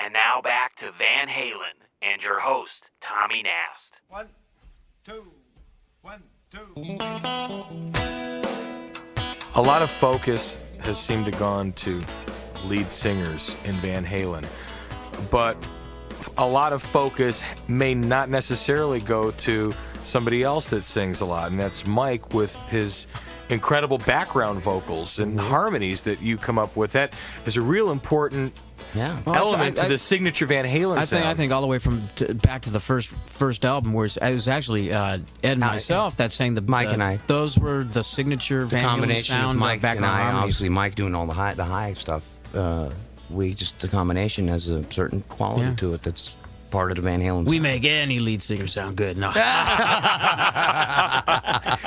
And now back to Van Halen and your host, Tommy Nast. 1, 2, 1, 2. A lot of focus has seemed to gone to lead singers in Van Halen, but a lot of focus may not necessarily go to somebody else that sings a lot, and that's Mike with his incredible background vocals and harmonies that you come up with. That is a real important element to the signature Van Halen sound. I think all the way from back to the first album, where it was actually Ed and myself that sang Mike and I. Those were the signature Van Halen combination sound. of Mike and I, harmonies. obviously Mike doing all the high stuff. The combination has a certain quality to it that's part of the Van Halen sound. We make any lead singer sound good. No.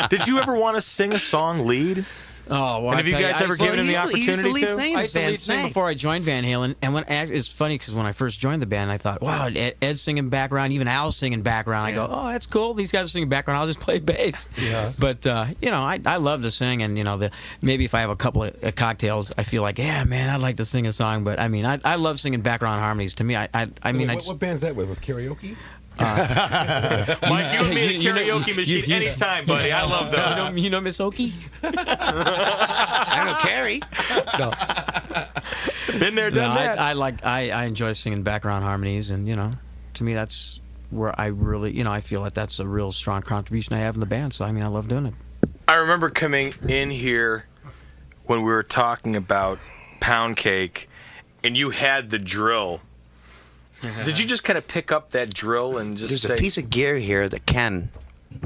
Did you ever want to sing a song lead? Oh, well, and have you guys ever given him the opportunity to? I used to lead sing before I joined Van Halen, and it's funny because when I first joined the band, I thought, wow, Ed's singing background, even Al's singing background. I go, oh, that's cool. These guys are singing background. I'll just play bass. Yeah. But I love to sing, and maybe if I have a couple of cocktails, I feel like, yeah, man, I'd like to sing a song. But I mean, I love singing background harmonies. To me, what band's that with karaoke? Mike, you and me at a karaoke machine anytime, buddy. I love those. You know Miss Okie? I know Carrie. No. Been there, done that. I enjoy singing background harmonies, and to me that's where I really I feel like that's a real strong contribution I have in the band. So I mean, I love doing it. I remember coming in here when we were talking about Pound Cake, and you had the drill. Did you just kind of pick up that drill and just There's a piece of gear here that Ken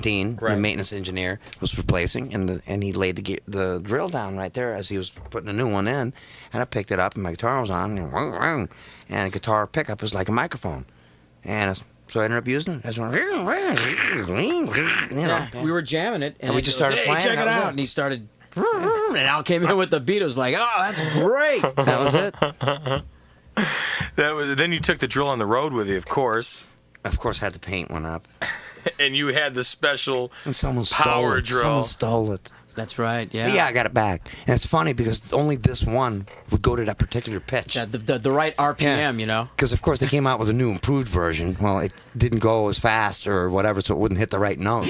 Dean, Right. the maintenance engineer, was replacing, and he laid the drill down right there as he was putting a new one in, and I picked it up, and my guitar was on, and the guitar pickup was like a microphone, and so I ended up using it. We were jamming it, And we just started playing, Check that it was out, it. and he started, and Al came in with the beat. It was like, oh, that's great. That was it. Then you took the drill on the road with you, of course. Of course, I had to paint one up. And you had the special And someone power stole it. drill. Someone stole it. That's right. Yeah. But yeah, I got it back. And it's funny because only this one would go to that particular pitch. Yeah, the right RPM, Because, of course, they came out with a new improved version. Well, it didn't go as fast or whatever, so it wouldn't hit the right note.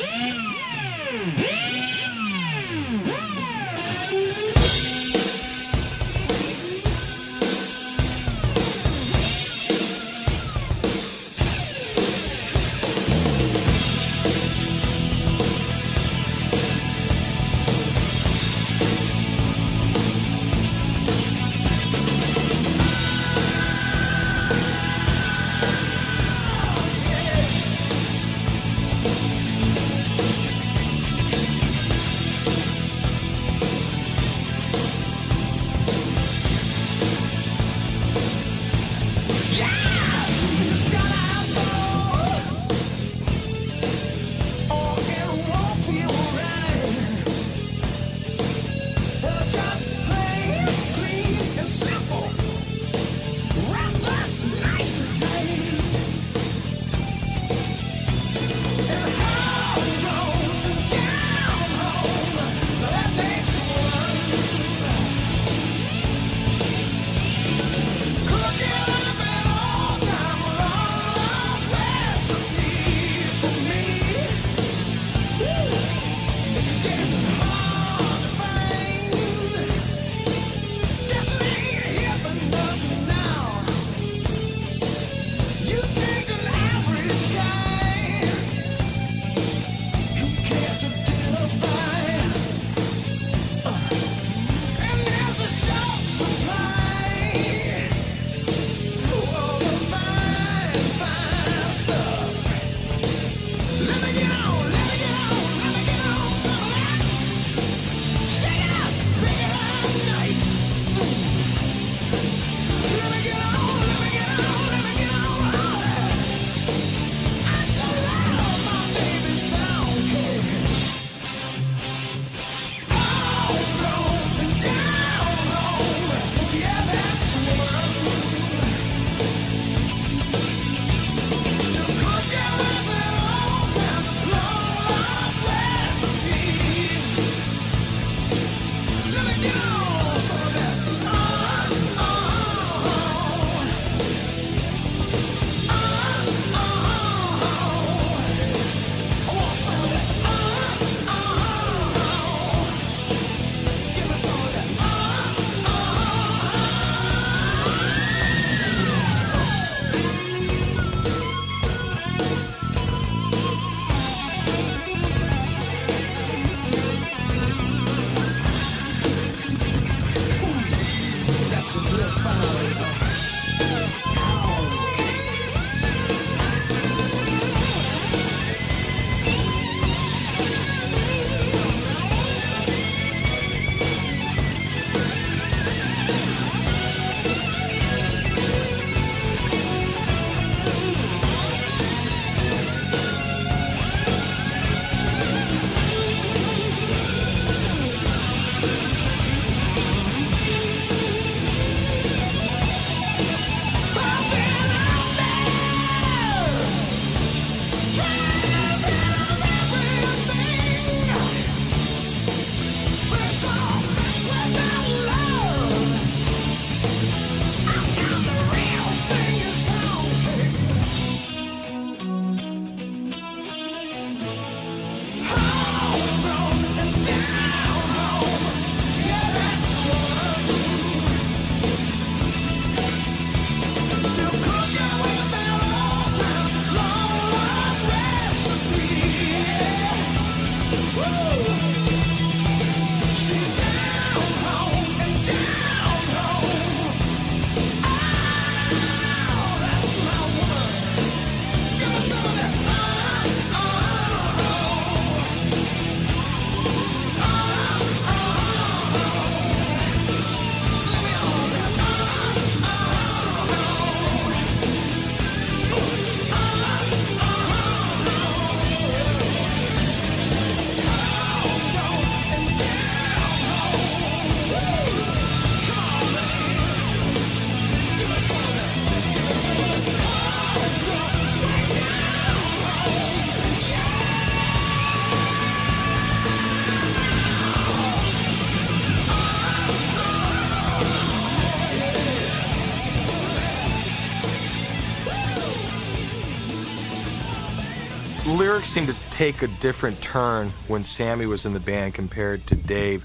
lyrics seem to take a different turn when Sammy was in the band compared to Dave.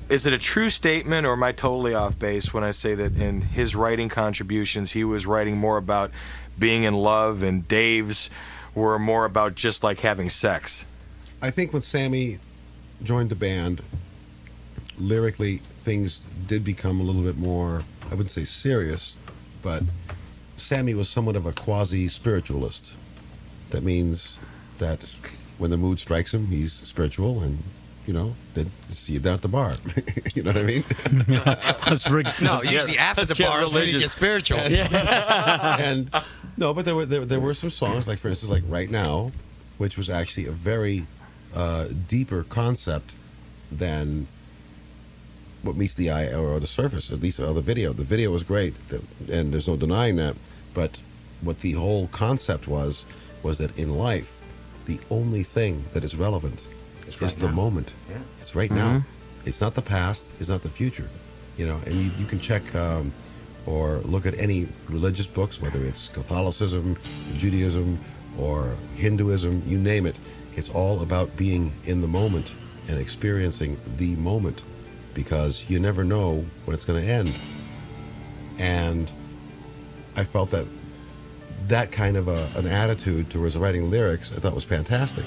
Is it a true statement, or am I totally off base when I say that in his writing contributions, he was writing more about being in love, and Dave's were more about just like having sex? I think when Sammy joined the band, lyrically, things did become a little bit more, I wouldn't say serious, but Sammy was somewhat of a quasi-spiritualist. That means that when the mood strikes him, he's spiritual, and, you know, then see you down at the bar. You know what I mean? Usually after the bar is when you get spiritual. And no, but there were some songs, like for instance, like Right Now, which was actually a very deeper concept than what meets the eye or the surface, at least the video. The video was great, and there's no denying that. But what the whole concept was that in life, the only thing that is relevant is the moment. Yeah. It's right now. It's not the past. It's not the future. You know, and you can check or look at any religious books, whether it's Catholicism, Judaism, or Hinduism, you name it. It's all about being in the moment and experiencing the moment, because you never know when it's going to end. And I felt that kind of an attitude towards writing lyrics, I thought was fantastic.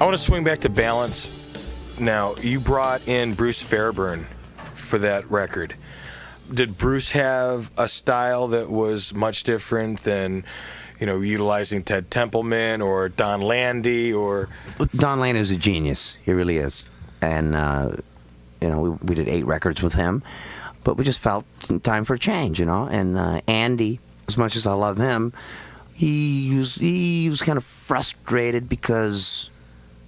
I want to swing back to Balance. Now, you brought in Bruce Fairburn for that record. Did Bruce have a style that was much different than, utilizing Ted Templeman or Don Landy or? Don Landy is a genius. He really is. And, we did 8 records with him, but we just felt time for a change, And Andy, as much as I love him, he was kind of frustrated because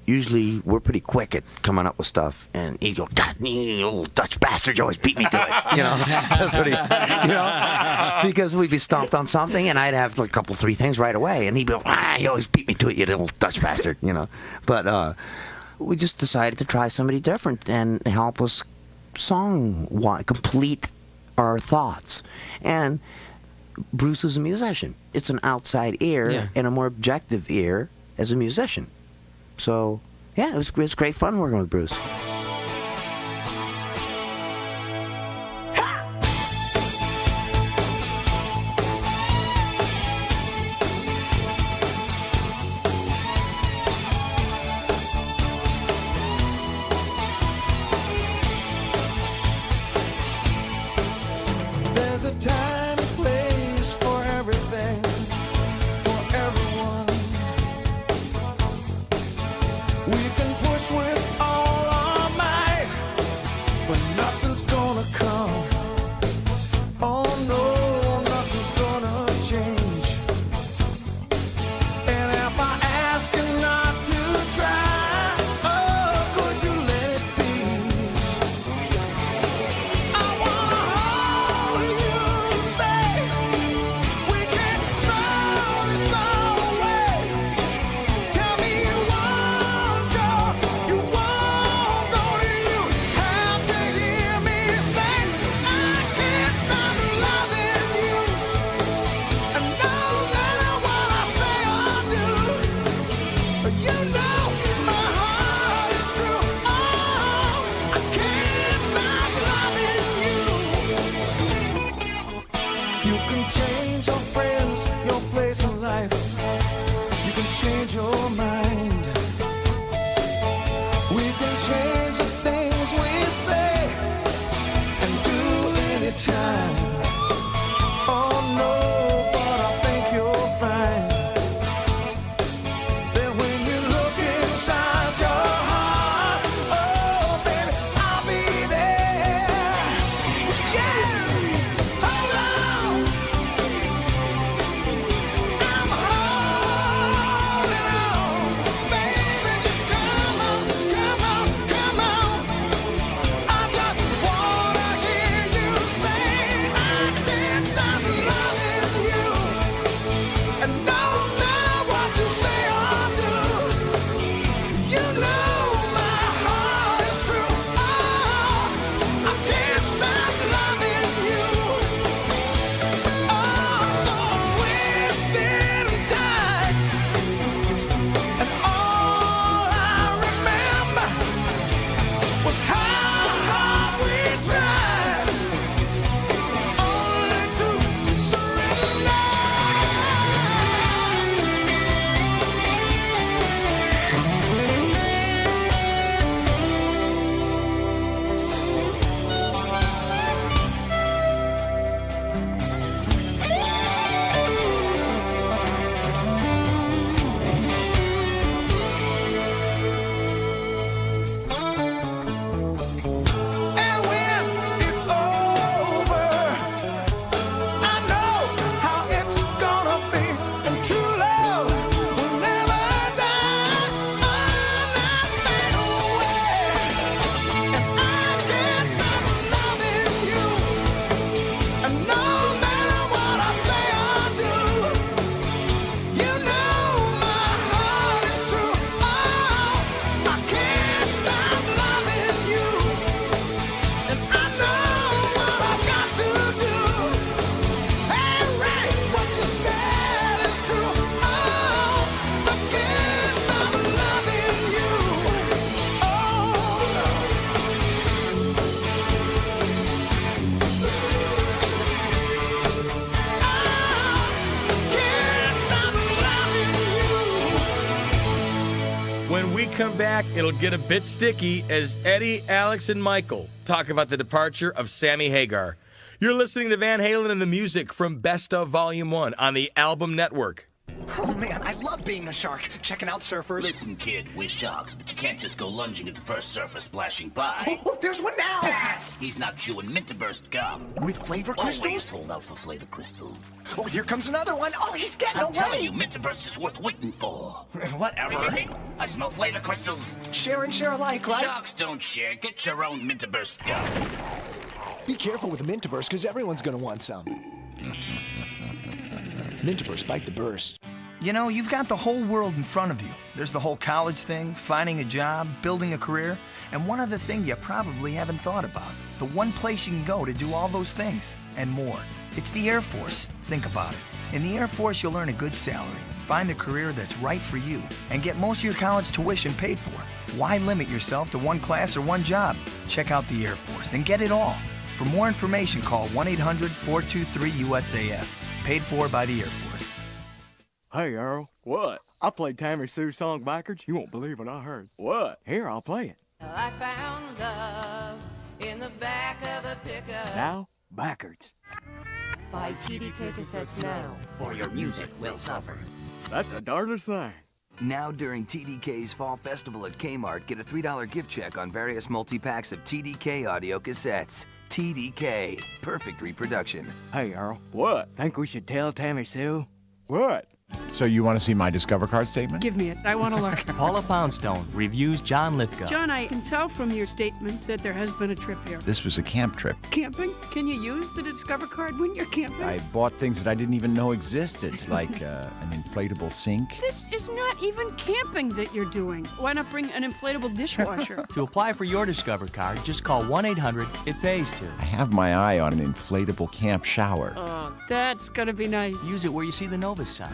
usually we're pretty quick at coming up with stuff, and he'd go, "God, you old Dutch bastard, you always beat me to it." That's what he's, because we'd be stumped on something, and I'd have like a couple, 3 things right away, and he'd be, "You always beat me to it, you old Dutch bastard," But we just decided to try somebody different and help us complete our thoughts. And Bruce is a musician. It's an outside ear and a more objective ear as a musician. So, yeah, it was great fun working with Bruce. There's a time and place for everything, for everyone. We can push with all our might, but nothing's gonna come. Oh no, nothing's gonna change. And if I ask you not to try, oh, could you let it be? I wanna hold you and say we can throw this all away. Tell me you won't go, you won't go. You have to hear me say I can't stop loving you. And no matter what I say or do, you know my heart is true. Oh, I can't stop loving you. You can change your friends, your place in life. You can change your mind. We can change the things we say and do anytime. Oh no, but I think you'll find that when you look inside your heart, oh baby, I'll be there. Yeah, hold on. I'm holding on. come back, it'll get a bit sticky as Eddie, Alex, and Michael talk about the departure of Sammy Hagar. You're listening to Van Halen and the music from Best of Volume 1 on the Album Network. Oh man, I love being a shark, checking out surfers. Listen, kid, we're sharks, but you can't just go lunging at the first surfer splashing by. Oh, there's one now! Pass! He's not chewing Mintaburst gum. With flavor crystals? Always hold out for flavor crystals. Oh, here comes another one. Oh, he's getting away. I'm telling you, Mintaburst is worth waiting for. Whatever. I smell flavor crystals. Share and share alike, right? Sharks don't share. Get your own Mintaburst gum. Be careful with the Mintaburst, because everyone's going to want some. Mintaburst, bite the burst. You know, you've got the whole world in front of you. There's the whole college thing, finding a job, building a career, and one other thing you probably haven't thought about. The one place you can go to do all those things, and more. It's the Air Force. Think about it. In the Air Force, you'll earn a good salary, find the career that's right for you, and get most of your college tuition paid for. Why limit yourself to one class or one job? Check out the Air Force and get it all. For more information, call 1-800-423-USAF. Paid for by the Air Force. Hey, Earl. What? I played Tammy Sue's song backwards. You won't believe what I heard. What? Here, I'll play it. I found love in the back of the pickup. Now, backwards. Buy TDK cassettes now, or your music will suffer. That's the darndest thing. Now during TDK's Fall Festival at Kmart, get a $3 gift check on various multi-packs of TDK audio cassettes. TDK, perfect reproduction. Hey, Earl. What? Think we should tell Tammy Sue? What? So you want to see my Discover Card statement? Give me it. I want to look. Paula Poundstone reviews John Lithgow. John, I can tell from your statement that there has been a trip here. This was a camp trip. Camping? Can you use the Discover Card when you're camping? I bought things that I didn't even know existed, like an inflatable sink. This is not even camping that you're doing. Why not bring an inflatable dishwasher? To apply for your Discover Card, just call 1-800-IT-PAYS-TO. I have my eye on an inflatable camp shower. Oh, that's gonna be nice. Use it where you see the Novus sign.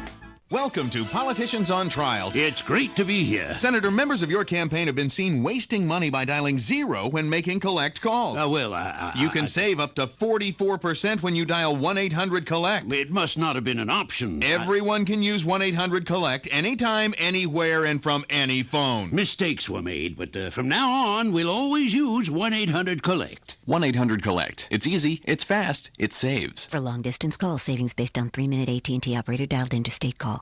Welcome to Politicians on Trial. It's great to be here. Senator, members of your campaign have been seen wasting money by dialing 0 when making collect calls. You can save up to 44% when you dial 1-800-COLLECT. It must not have been an option. Everyone can use 1-800-COLLECT anytime, anywhere, and from any phone. Mistakes were made, but from now on, we'll always use 1-800-COLLECT. 1-800-COLLECT. It's easy, it's fast, it saves. For long-distance calls, savings based on 3-minute AT&T operator dialed interstate call.